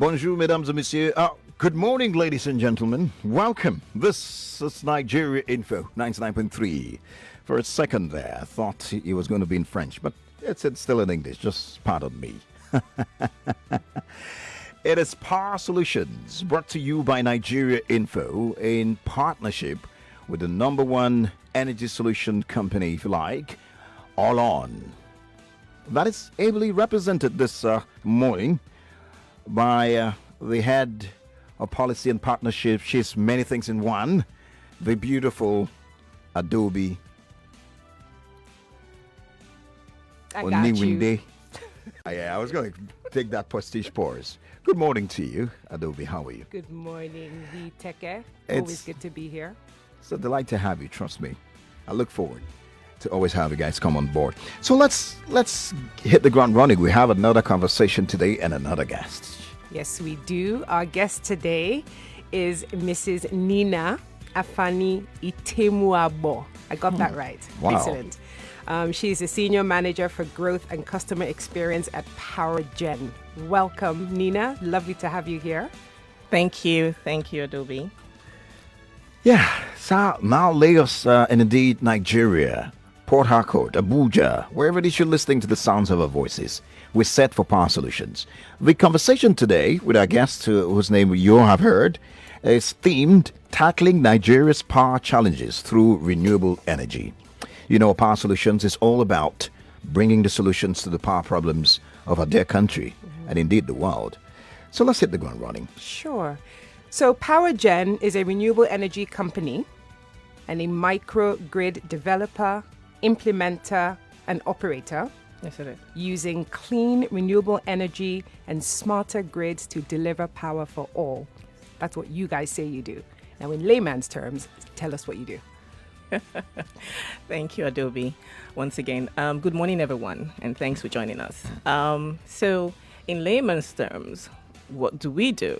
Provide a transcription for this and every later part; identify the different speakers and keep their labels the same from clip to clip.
Speaker 1: Bonjour, mesdames et messieurs. Good morning, ladies and gentlemen. Welcome. This is Nigeria Info 99.3. For a second there, I thought it was going to be in French, but it's still in English. Just pardon me. It is Power Solutions, brought to you by Nigeria Info in partnership with the number one energy solution company, if you like, All On. That is ably represented this morning by the head of policy and partnership. She's many things in one. The beautiful Adaobi. Oniwinde. Yeah, I was going to take that prestige pause. Good morning to you, Adaobi. How are you?
Speaker 2: Good morning, Teke. Always good to be here.
Speaker 1: It's a delight to have you. Trust me. I look forward to always have you guys come on board. So let's hit the ground running. We have another conversation today and another guest.
Speaker 2: Yes, we do. Our guest today is Mrs. Nneka Afani Itemuabo. I got that right.
Speaker 1: Wow.
Speaker 2: Excellent. She's a senior manager for growth and customer experience at PowerGen. Welcome, Nneka. Lovely to have you here.
Speaker 3: Thank you. Thank you, Adaobi.
Speaker 1: Yeah, so now Lagos and indeed Nigeria, Port Harcourt, Abuja, wherever it is you're listening to the sounds of our voices, we're set for Power Solutions. The conversation today with our guest, whose name you have heard, is themed Tackling Nigeria's Power Challenges Through Renewable Energy. You know, Power Solutions is all about bringing the solutions to the power problems of our dear country and indeed the world. So let's hit the ground running.
Speaker 2: Sure. So PowerGen is a renewable energy company and a microgrid developer, implementer, and operator.
Speaker 3: Yes, it is.
Speaker 2: Using clean renewable energy and smarter grids to deliver power for all. That's what you guys say you do. Now, in layman's terms, tell us what you do.
Speaker 3: Thank you, Adaobi. Once again, good morning, everyone, and thanks for joining us. So, in layman's terms, what do we do?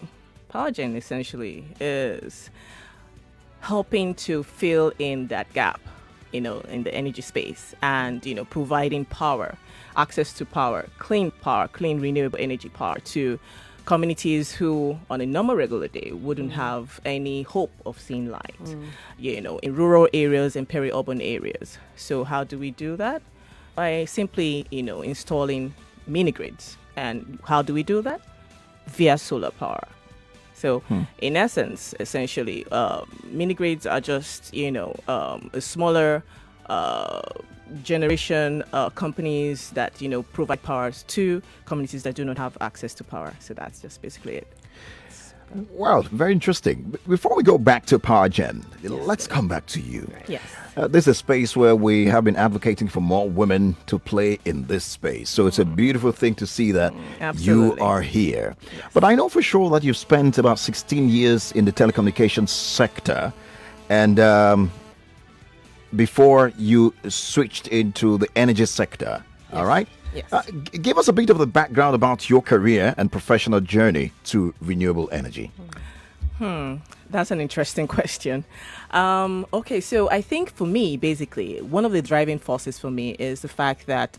Speaker 3: PowerGen essentially is helping to fill in that gap, in the energy space and, providing power, access to power, clean renewable energy power to communities who on a normal regular day wouldn't have any hope of seeing light, in rural areas and peri-urban areas. So how do we do that? By simply, installing mini grids. And how do we do that? Via solar power. So in essence, essentially, mini grids are just, a smaller generation companies that, provide powers to communities that do not have access to power. So that's just basically it.
Speaker 1: Well, very interesting. Before we go back to PowerGen, let's come back to you.
Speaker 3: Yes.
Speaker 1: This is a space where we have been advocating for more women to play in this space. So it's a beautiful thing to see that you are here. Yes. But I know for sure that you've spent about 16 years in the telecommunications sector and before you switched into the energy sector.
Speaker 3: Yes.
Speaker 1: All right?
Speaker 3: Yes.
Speaker 1: Give us a bit of the background about your career and professional journey to renewable energy.
Speaker 3: That's an interesting question. Okay, so I think for me, basically, one of the driving forces for me is the fact that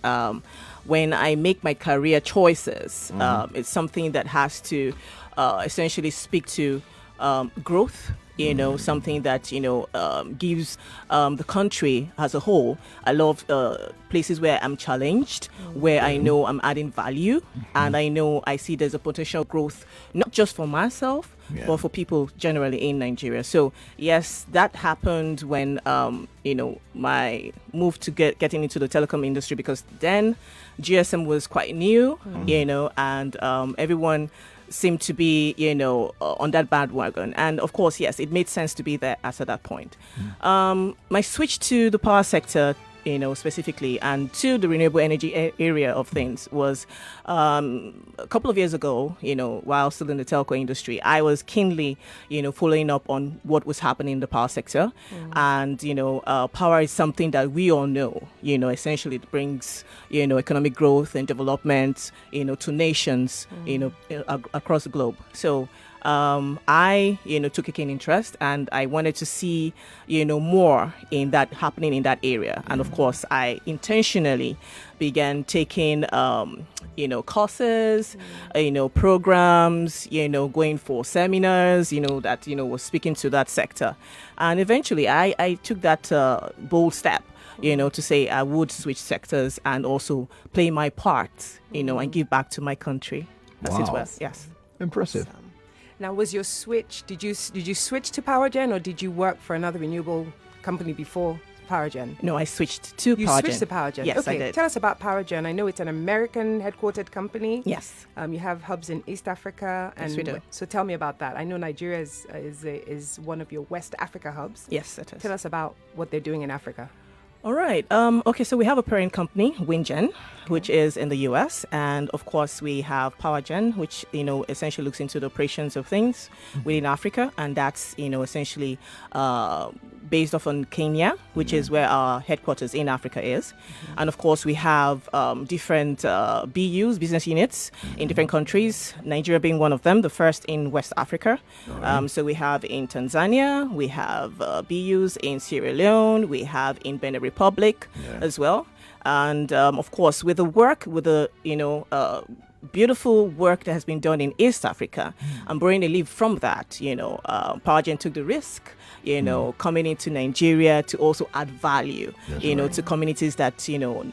Speaker 3: when I make my career choices, it's something that has to essentially speak to growth. Something that, gives the country as a whole. I love places where I'm challenged, where I know I'm adding value, and I see there's a potential growth, not just for myself, but for people generally in Nigeria. So, yes, that happened when, my move to getting into the telecom industry, because then GSM was quite new, and everyone seemed to be, on that bandwagon. And of course, yes, it made sense to be there at that point. My switch to the power sector, specifically, and to the renewable energy area of things was a couple of years ago, while still in the telco industry, I was keenly, following up on what was happening in the power sector. And, power is something that we all know, essentially it brings, economic growth and development, to nations, across the globe. So I, took a keen interest, and I wanted to see, more in that happening in that area. And of course, I intentionally began taking, courses, programs, going for seminars, that, was speaking to that sector. And eventually I took that bold step, to say I would switch sectors and also play my part, and give back to my country. As it
Speaker 1: Wow.
Speaker 3: was, yes.
Speaker 1: Impressive.
Speaker 2: Now, was your switch? Did you switch to PowerGen, or did you work for another renewable company before PowerGen?
Speaker 3: No, I switched to
Speaker 2: You
Speaker 3: PowerGen.
Speaker 2: switched to PowerGen.
Speaker 3: Yes,
Speaker 2: okay.
Speaker 3: I did.
Speaker 2: Tell us about PowerGen. I know it's an American headquartered company.
Speaker 3: Yes.
Speaker 2: You have hubs in East Africa, and
Speaker 3: Yes, we do.
Speaker 2: so tell me about that. I know Nigeria is one of your West Africa hubs.
Speaker 3: Yes, it is.
Speaker 2: Tell us about what they're doing in Africa.
Speaker 3: All right. Okay, so we have a parent company, Wingen, which is in the US. And of course, we have PowerGen, which, essentially looks into the operations of things within Africa. And that's, essentially based off on Kenya, which is where our headquarters in Africa is. And of course, we have different BUs, business units, in different countries, Nigeria being one of them, the first in West Africa. So we have in Tanzania, we have BUs in Sierra Leone, we have in Benin Republic as well. And of course, with the beautiful work that has been done in East Africa, and borrowing a leaf from that, PowerGen took the risk, coming into Nigeria to also add value, to communities that,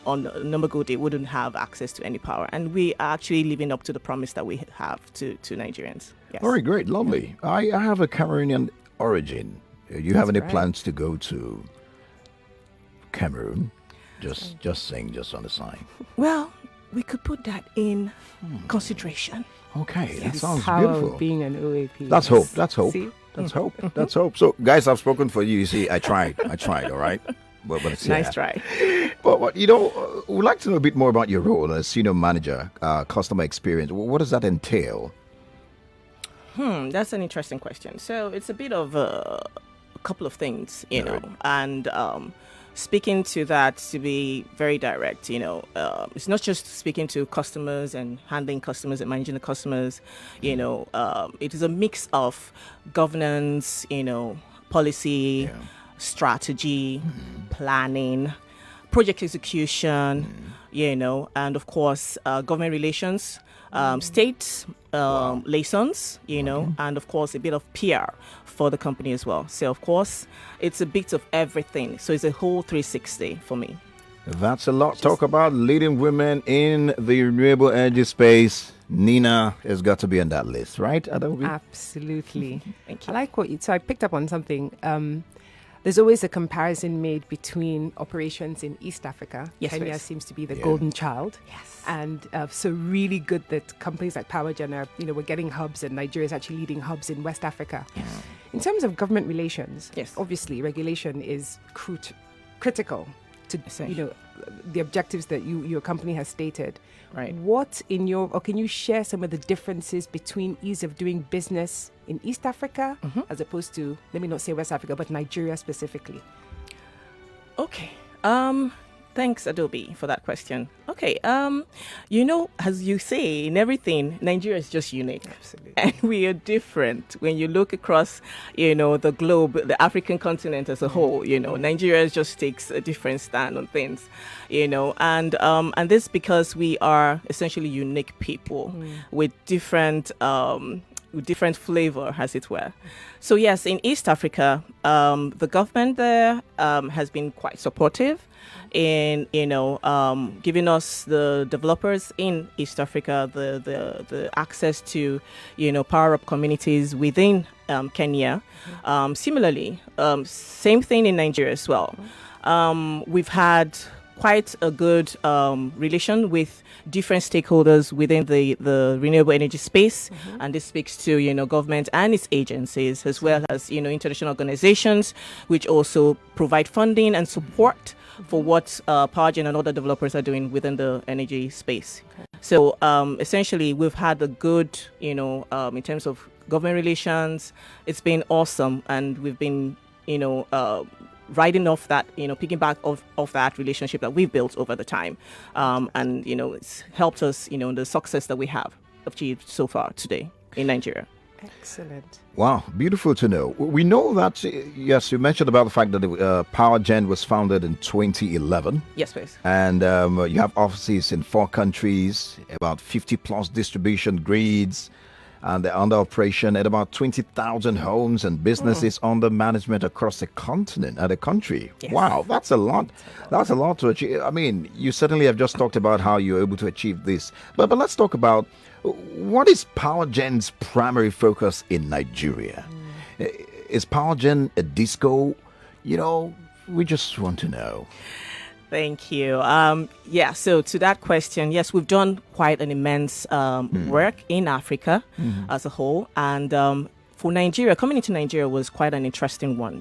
Speaker 3: on a number good day wouldn't have access to any power. And we are actually living up to the promise that we have to Nigerians. Yes.
Speaker 1: All right, great, lovely. I have a Cameroonian origin. You have any
Speaker 2: right.
Speaker 1: plans to go to Cameroon? Just saying, just on the side.
Speaker 3: Well, we could put that in consideration.
Speaker 1: Okay, that
Speaker 2: The
Speaker 1: sounds
Speaker 2: power
Speaker 1: beautiful.
Speaker 2: of being an OAP.
Speaker 1: That's hope. That's hope.
Speaker 2: See?
Speaker 1: That's hope. That's hope. So, guys, I've spoken for you. You see, I tried. All right. But it's,
Speaker 3: Nice try.
Speaker 1: But we'd like to know a bit more about your role as senior manager, customer experience. What does that entail?
Speaker 3: That's an interesting question. So it's a bit of a couple of things,
Speaker 1: Right.
Speaker 3: and speaking to that, to be very direct, it's not just speaking to customers and handling customers and managing the customers, it is a mix of governance, policy, strategy, planning, project execution, and of course, government relations, state liaisons, and of course, a bit of PR for the company as well. So, of course, it's a bit of everything. So it's a whole 360 for me.
Speaker 1: That's a lot. Talk about leading women in the renewable energy space. Nina has got to be on that list, right, Adaobi?
Speaker 2: Absolutely.
Speaker 3: Thank
Speaker 2: I
Speaker 3: you.
Speaker 2: like what you. So I picked up on something. There's always a comparison made between operations in East Africa.
Speaker 3: Yes, there
Speaker 2: Kenya
Speaker 3: is.
Speaker 2: seems to be the
Speaker 1: Yeah.
Speaker 2: golden child.
Speaker 3: Yes.
Speaker 2: And so really good that companies like PowerGen are, we're getting hubs, and Nigeria is actually leading hubs in West Africa.
Speaker 3: Yes.
Speaker 2: In terms of government relations,
Speaker 3: Yes.
Speaker 2: obviously regulation is critical to,
Speaker 3: Essential.
Speaker 2: the objectives that your company has stated.
Speaker 3: Right.
Speaker 2: What can you share some of the differences between ease of doing business in East Africa as opposed to, let me not say West Africa, but Nigeria specifically?
Speaker 3: Okay. Thanks, Adaobi, for that question. Okay. As you say, in everything, Nigeria is just unique.
Speaker 2: Absolutely.
Speaker 3: And we are different. When you look across, the globe, the African continent as a whole, Nigeria just takes a different stand on things, and this because we are essentially unique people with different flavor, as it were. So yes, in East Africa, the government there has been quite supportive in giving us, the developers in East Africa, the access to power up communities within Kenya. Similarly, same thing in Nigeria as well. We've had quite a good relation with different stakeholders within the renewable energy space, and this speaks to government and its agencies, as well as international organizations, which also provide funding and support for what PowerGen and other developers are doing within the energy space. So essentially, we've had a good, in terms of government relations, it's been awesome, and we've been, riding off that, picking back off that relationship that we've built over the time. And, it's helped us, the success that we have achieved so far today in Nigeria.
Speaker 2: Excellent.
Speaker 1: Wow, beautiful to know. We know that, yes, you mentioned about the fact that PowerGen was founded in 2011.
Speaker 3: Yes, please.
Speaker 1: And you have offices in 4 countries, about 50 plus distribution grids, and they're under operation at about 20,000 homes and businesses under management across the continent and the country.
Speaker 3: Yes.
Speaker 1: Wow, that's a lot. That's a lot to achieve. I mean, you certainly have just talked about how you're able to achieve this. But let's talk about what is PowerGen's primary focus in Nigeria? Is PowerGen a disco? We just want to know.
Speaker 3: Thank you. So to that question, yes, we've done quite an immense work in Africa as a whole. And for Nigeria, coming into Nigeria was quite an interesting one,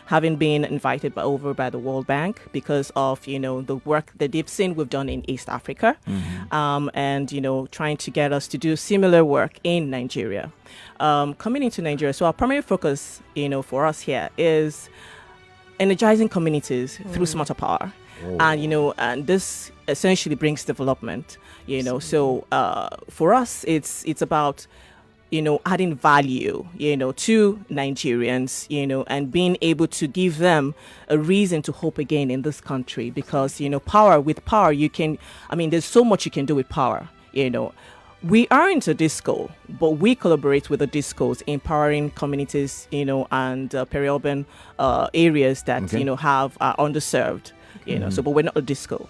Speaker 3: having been invited over by the World Bank because of, the work that they've seen we've done in East Africa, and, trying to get us to do similar work in Nigeria. Coming into Nigeria, so our primary focus, for us here is energizing communities through smarter power. And, and this essentially brings development, So for us, it's about, adding value, to Nigerians, and being able to give them a reason to hope again in this country. Because, with power, there's so much you can do with power, We aren't a disco, but we collaborate with the discos, empowering communities, and peri-urban areas that, have underserved, So, but we're not a disco.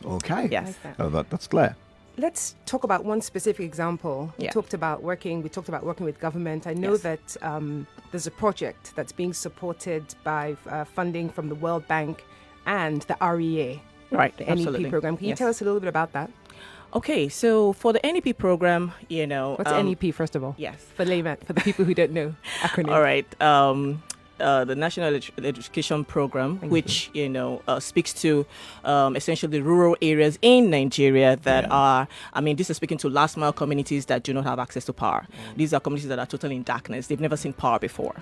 Speaker 1: Okay.
Speaker 3: Yes.
Speaker 1: That's clear.
Speaker 2: Let's talk about one specific example.
Speaker 3: Yeah.
Speaker 2: We talked about working with government. I know that there's a project that's being supported by funding from the World Bank and the REA,
Speaker 3: Right.
Speaker 2: the
Speaker 3: Absolutely.
Speaker 2: NEP program. Can you tell us a little bit about that?
Speaker 3: Okay, so for the NEP program,
Speaker 2: What's NEP, first of all?
Speaker 3: Yes.
Speaker 2: For layman, for the people who don't know acronym.
Speaker 3: All right. The National Education Program, which speaks to essentially rural areas in Nigeria that are, this is speaking to last mile communities that do not have access to power. These are communities that are totally in darkness. They've never seen power before.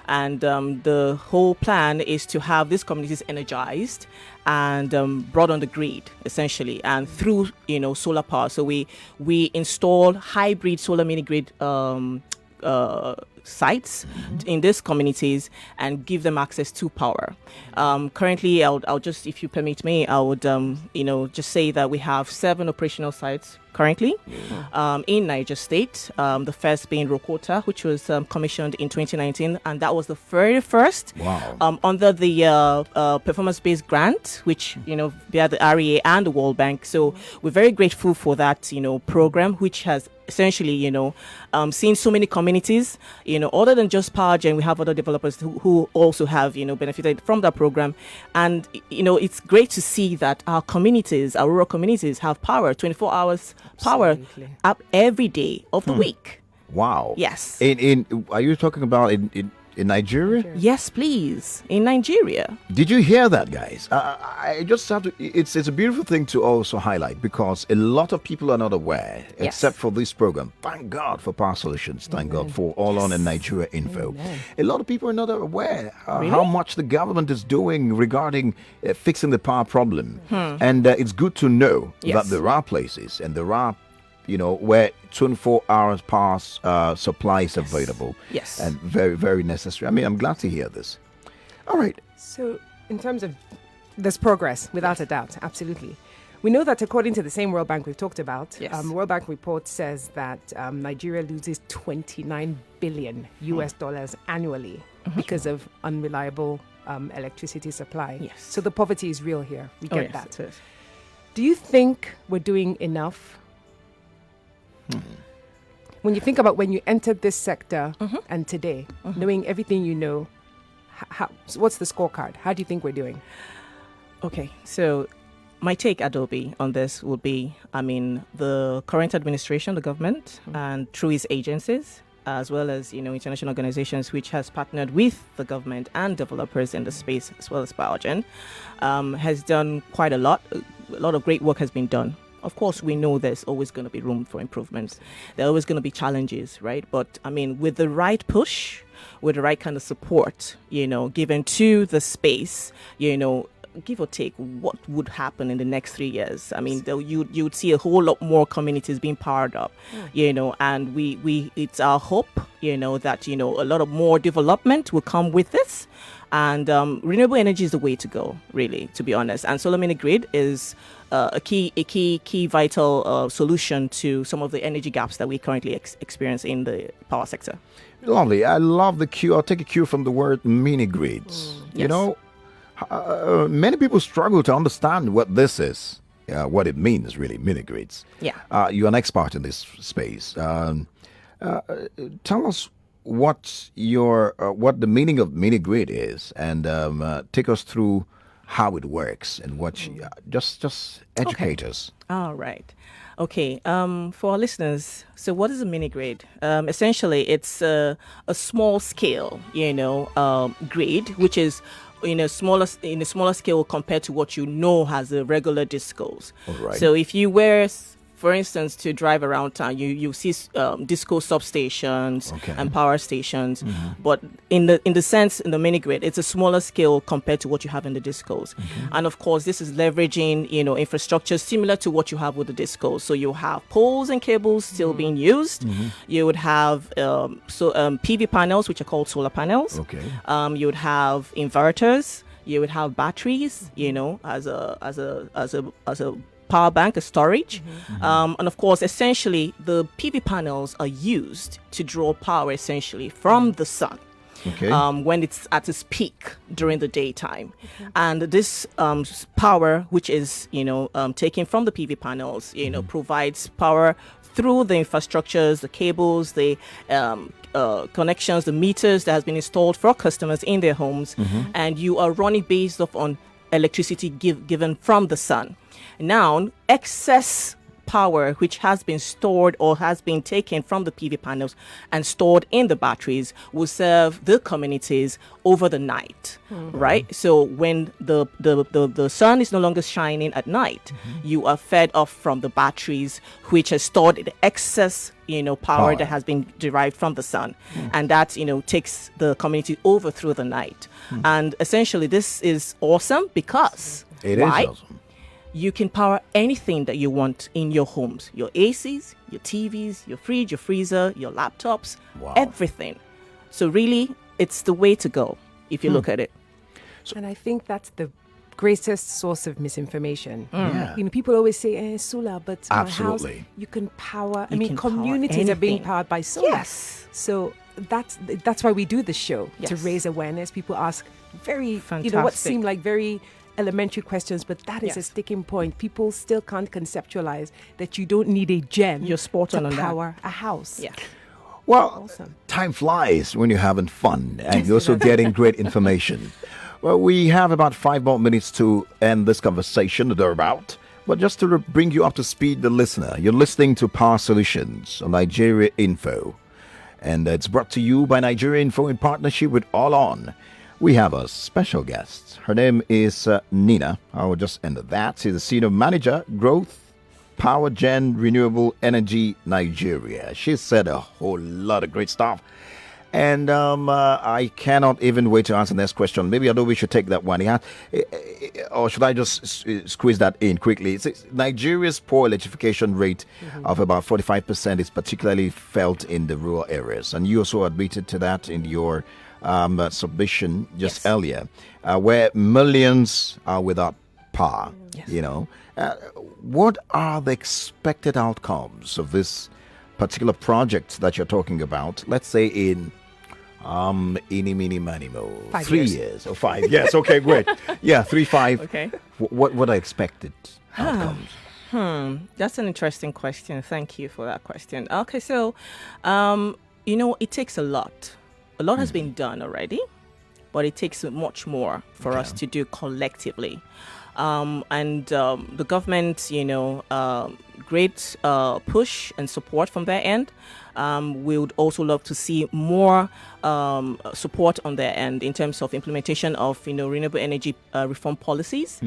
Speaker 3: And the whole plan is to have these communities energized and brought on the grid, essentially, and through, solar power. So we install hybrid solar mini grid sites in these communities and give them access to power. Currently, I'll just, if you permit me, I would, just say that we have 7 operational sites currently in Niger State. The first being Rokota, which was commissioned in 2019, and that was the very first under the performance-based grant, which via the REA and the World Bank. So we're very grateful for that program, which has essentially seen so many communities. Other than just PowerGen, we have other developers who also have benefited from that program, and it's great to see that our communities, our rural communities, have power 24 hours. Power up every day of the week.
Speaker 1: Wow.
Speaker 3: Yes.
Speaker 1: Are you talking about in Nigeria?
Speaker 3: Yes, please. In Nigeria.
Speaker 1: Did you hear that, guys? I just have to. It's a beautiful thing to also highlight because a lot of people are not aware, except for this program. Thank God for Power Solutions. Thank God for All On in Nigeria info. A lot of people are not aware how much the government is doing regarding fixing the power problem, and it's good to know that there are places and there are where 24 hours power supply is available.
Speaker 3: Yes.
Speaker 1: And very, very necessary. I'm glad to hear this. All right.
Speaker 2: So in terms of there's progress, without a doubt, absolutely. We know that according to the same World Bank we've talked about, World Bank report says that Nigeria loses $29 billion US dollars annually because of unreliable electricity supply.
Speaker 3: Yes.
Speaker 2: So the poverty is real here. We get that.
Speaker 3: It is.
Speaker 2: Do you think we're doing enough? When you think about when you entered this sector and today, knowing everything you know, what's the scorecard? How do you think we're doing?
Speaker 3: Okay, so my take, Adaobi, on this would be, the current administration, the government, and through its agencies, as well as, international organizations which has partnered with the government and developers in the space, as well as PowerGen, has done quite a lot. A lot of great work has been done. Of course, we know there's always going to be room for improvements. There are always going to be challenges, right? But, with the right push, with the right kind of support, given to the space, give or take, what would happen in the next 3 years? I mean, you'd see a whole lot more communities being powered up, and it's our hope, that, a lot of more development will come with this. And renewable energy is the way to go, really, to be honest. And solar mini grid is a key vital solution to some of the energy gaps that we currently experience in the power sector.
Speaker 1: Lovely. I love the cue. I'll take a cue from the word mini grids.
Speaker 3: Yes.
Speaker 1: Many people struggle to understand what this is, what it means, really, mini grids.
Speaker 3: Yeah.
Speaker 1: You're an expert in this space. Tell us what the meaning of mini grid is, and take us through how it works and what just educate us.
Speaker 3: All right. Okay. For our listeners, so what is a mini grid? Essentially, it's a small scale, grid, which is in a smaller scale compared to what has the regular discos.
Speaker 1: All right.
Speaker 3: So if you were, for instance, to drive around town, you see disco substations and power stations, but in the mini grid, it's a smaller scale compared to what you have in the discos. And of course, this is leveraging infrastructure similar to what you have with the discos. So you have poles and cables still being used. You would have PV panels, which are called solar panels.
Speaker 1: Okay.
Speaker 3: You would have inverters. You would have batteries. As a power bank, a storage. And of course, essentially, the PV panels are used to draw power essentially from the sun.
Speaker 1: Okay.
Speaker 3: When it's at its peak during the daytime. And this power, which is, taken from the PV panels, provides power through the infrastructures, the cables, the connections, the meters that has been installed for customers in their homes. And you are running based off on electricity given from the sun. Now, excess power which has been stored or has been taken from the PV panels and stored in the batteries will serve the communities over the night, right? So when the sun is no longer shining at night, you are fed off from the batteries which are stored the excess power that has been derived from the sun, and that takes the community over through the night. And essentially this is awesome because
Speaker 1: It is awesome.
Speaker 3: You can power anything that you want in your homes. Your ACs, your TVs, your fridge, your freezer, your laptops, everything. So really, it's the way to go if you look at it.
Speaker 2: And I think that's the greatest source of misinformation.
Speaker 1: Yeah.
Speaker 2: People always say solar, but my house,
Speaker 1: Absolutely.
Speaker 2: you can power.
Speaker 3: You can power
Speaker 2: communities are being
Speaker 3: anything.
Speaker 2: powered by solar.
Speaker 3: Yes.
Speaker 2: So that's why we do this show, to
Speaker 3: Yes.
Speaker 2: raise awareness. People ask very, what
Speaker 3: Fantastic.
Speaker 2: seem like very elementary questions, but that is a
Speaker 3: Yes.
Speaker 2: sticking point. People still can't conceptualize that you don't need a gem
Speaker 3: You're spot on
Speaker 2: to
Speaker 3: that.
Speaker 2: power a house.
Speaker 3: Yeah.
Speaker 1: Well,
Speaker 2: Awesome.
Speaker 1: time flies when you're having fun and you're also getting great information. Well, we have about 5 more minutes to end this conversation, or thereabout. But just to bring you up to speed, the listener, you're listening to Power Solutions on Nigeria Info. And it's brought to you by Nigeria Info in partnership with All On. We have a special guest. Her name is Nina. I will just end at that. She's the Senior Manager, Growth, PowerGen Renewable Energy, Nigeria. She said a whole lot of great stuff. And I cannot even wait to answer the next question. Maybe Adaobi should take that one. Or should I just squeeze that in quickly? It's Nigeria's poor electrification rate of about 45% is particularly felt in the rural areas. And you also admitted to that in your submission just earlier, where millions are without power.
Speaker 3: Yes.
Speaker 1: What are the expected outcomes of this particular project that you're talking about? Let's say in eeny, meeny, miny, mo,
Speaker 2: 5
Speaker 1: 3
Speaker 2: years.
Speaker 1: years or 5. Yes, okay, great. Yeah, 3, 5.
Speaker 3: Okay.
Speaker 1: What are expected outcomes?
Speaker 3: That's an interesting question. Thank you for that question. Okay, so, it takes a lot. A lot has been done already, but it takes much more for us to do collectively. The government, great push and support from their end. We would also love to see more support on their end in terms of implementation of, renewable energy reform policies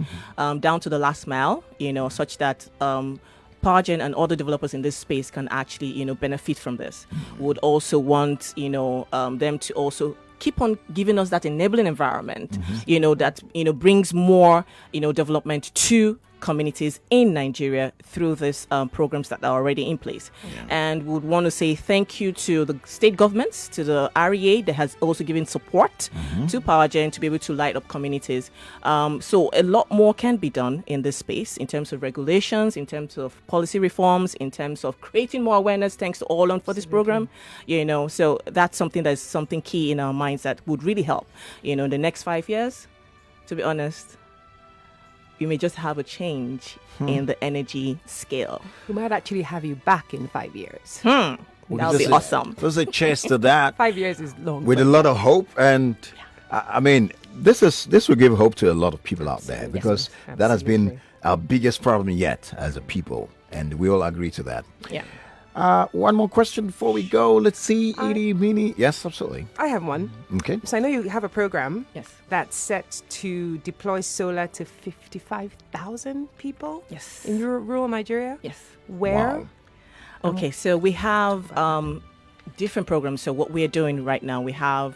Speaker 3: down to the last mile, such that PowerGen and other developers in this space can actually, benefit from this. We would also want, them to also keep on giving us that enabling environment, that, brings more, development to communities in Nigeria through these programs that are already in place. And would want to say thank you to the state governments, to the REA that has also given support to PowerGen to be able to light up communities. So a lot more can be done in this space in terms of regulations, in terms of policy reforms, in terms of creating more awareness thanks to All On for this program. So that's something key in our minds that would really help. In the next 5 years, to be honest, you may just have a change in the energy scale.
Speaker 2: We might actually have you back in 5 years.
Speaker 3: That would be awesome.
Speaker 1: There's a chance to that.
Speaker 2: 5 years is long.
Speaker 1: With a lot of hope. And I mean, this will give hope to a lot of people out there, because that has been our biggest problem yet as a people. And we all agree to that.
Speaker 3: Yeah.
Speaker 1: One more question before we go. Let's see. Edie, Mini. Yes, absolutely.
Speaker 2: I have one.
Speaker 1: Okay.
Speaker 2: So I know you have a program
Speaker 3: Yes.
Speaker 2: that's set to deploy solar to 55,000 people
Speaker 3: Yes.
Speaker 2: in rural Nigeria.
Speaker 3: Yes.
Speaker 2: Where?
Speaker 1: Wow.
Speaker 3: Okay, so we have different programs. So what we are doing right now, we have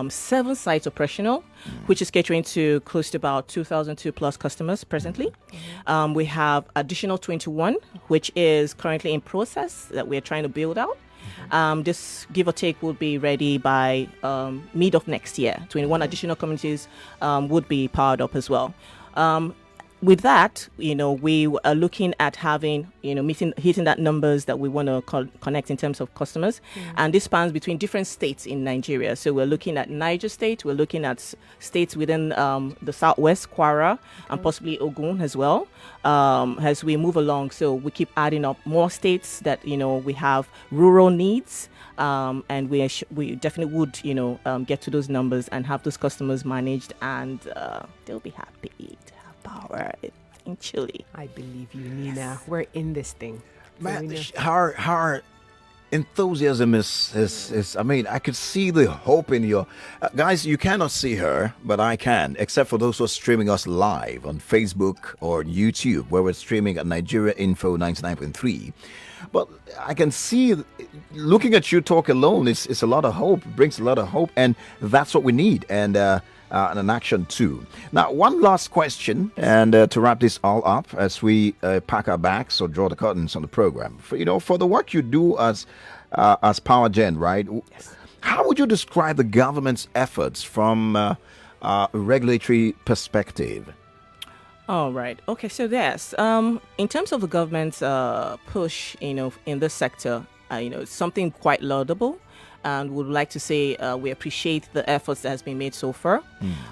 Speaker 3: 7 sites operational, which is catering to close to about 2,002 plus customers presently. We have additional 21, which is currently in process that we're trying to build out. This, give or take, will be ready by mid of next year. 21 additional communities would be powered up as well. With that, we are looking at having, hitting that numbers that we want to connect in terms of customers. And this spans between different states in Nigeria. So we're looking at Niger State, we're looking at states within the Southwest, Kwara, and possibly Ogun as well, as we move along. So we keep adding up more states that, we have rural needs. And we definitely would, get to those numbers and have those customers managed, and they'll be happy to have power in Chile.
Speaker 2: I believe you, Nina. We're in this thing.
Speaker 1: Man, her enthusiasm is I mean, I could see the hope in your guys. You cannot see her, but I can, except for those who are streaming us live on Facebook or YouTube, where we're streaming at Nigeria Info 99.3. But I can see, looking at you talk alone, it's a lot of hope, brings a lot of hope, and that's what we need, and an action too. Now, one last question, and to wrap this all up as we pack our bags or draw the curtains on the program. For the work you do as PowerGen, right?
Speaker 3: Yes.
Speaker 1: How would you describe the government's efforts from a regulatory perspective?
Speaker 3: All right. Okay. So yes, in terms of the government's push, in this sector, it's something quite laudable, and would like to say we appreciate the efforts that has been made so far.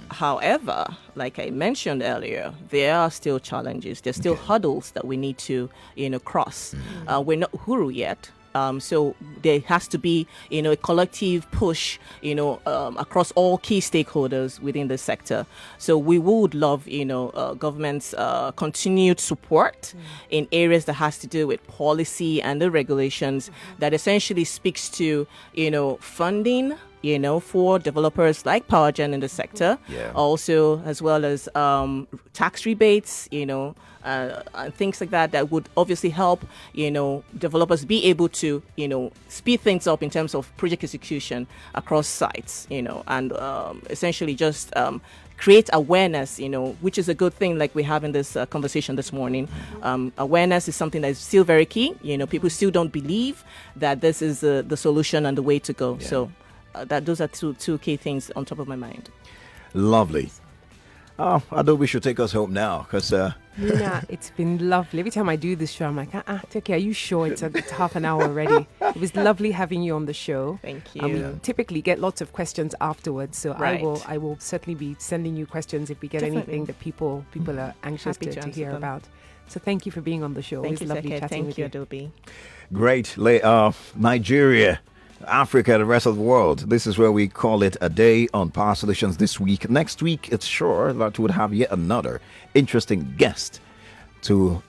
Speaker 3: However, like I mentioned earlier, there are still challenges. There's still hurdles that we need to, cross. We're not Huru yet. So there has to be, a collective push, across all key stakeholders within the sector. So we would love, government's continued support in areas that has to do with policy and the regulations that essentially speaks to, funding, for developers like PowerGen in the sector. Also, as well as tax rebates, and things like that would obviously help, developers be able to, speed things up in terms of project execution across sites, and essentially just create awareness, which is a good thing, like we have in this conversation this morning. Awareness is something that is still very key. People still don't believe that this is the solution and the way to go. So those are two key things on top of my mind.
Speaker 1: Lovely. Oh, Adaobi should take us home now, because
Speaker 2: Nina, it's been lovely. Every time I do this show, I'm like, Teke, are you sure it's half an hour already? It was lovely having you on the show.
Speaker 3: Thank you.
Speaker 2: And we typically get lots of questions afterwards, so
Speaker 3: Right.
Speaker 2: I will certainly be sending you questions if we get
Speaker 3: Definitely.
Speaker 2: anything that people are anxious
Speaker 3: Happy to
Speaker 2: to
Speaker 3: answer
Speaker 2: hear
Speaker 3: them.
Speaker 2: about. So thank you for being on the show.
Speaker 3: Thank
Speaker 2: It
Speaker 3: you,
Speaker 2: was lovely
Speaker 3: Teke.
Speaker 2: chatting
Speaker 3: Thank
Speaker 2: with
Speaker 3: you,
Speaker 2: you.
Speaker 3: Adobe.
Speaker 1: great. Nigeria, Africa, the rest of the world. This is where we call it a day on Power Solutions this week. Next week, it's sure that we would have yet another interesting guest to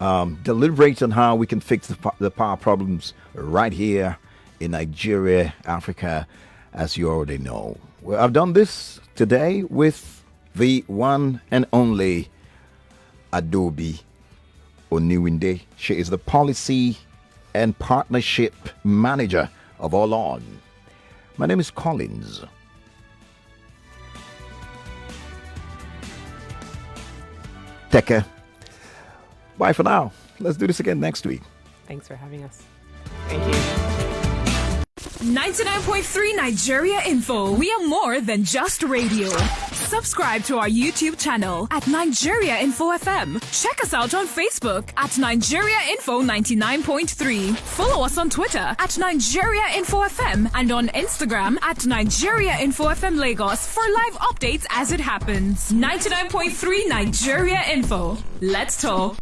Speaker 1: deliberate on how we can fix the power problems right here in Nigeria, Africa, as you already know. Well, I've done this today with the one and only Adaobi Oniwinde. She is the Policy and Partnership Manager of All On. My name is Collins. Teke. Bye for now. Let's do this again next week.
Speaker 2: Thanks for having us.
Speaker 3: Thank you.
Speaker 4: 99.3 Nigeria Info. We are more than just radio. Subscribe to our YouTube channel at Nigeria Info FM. Check us out on Facebook at Nigeria Info 99.3. Follow us on Twitter at Nigeria Info FM and on Instagram at Nigeria Info FM Lagos for live updates as it happens. 99.3 Nigeria Info. Let's talk.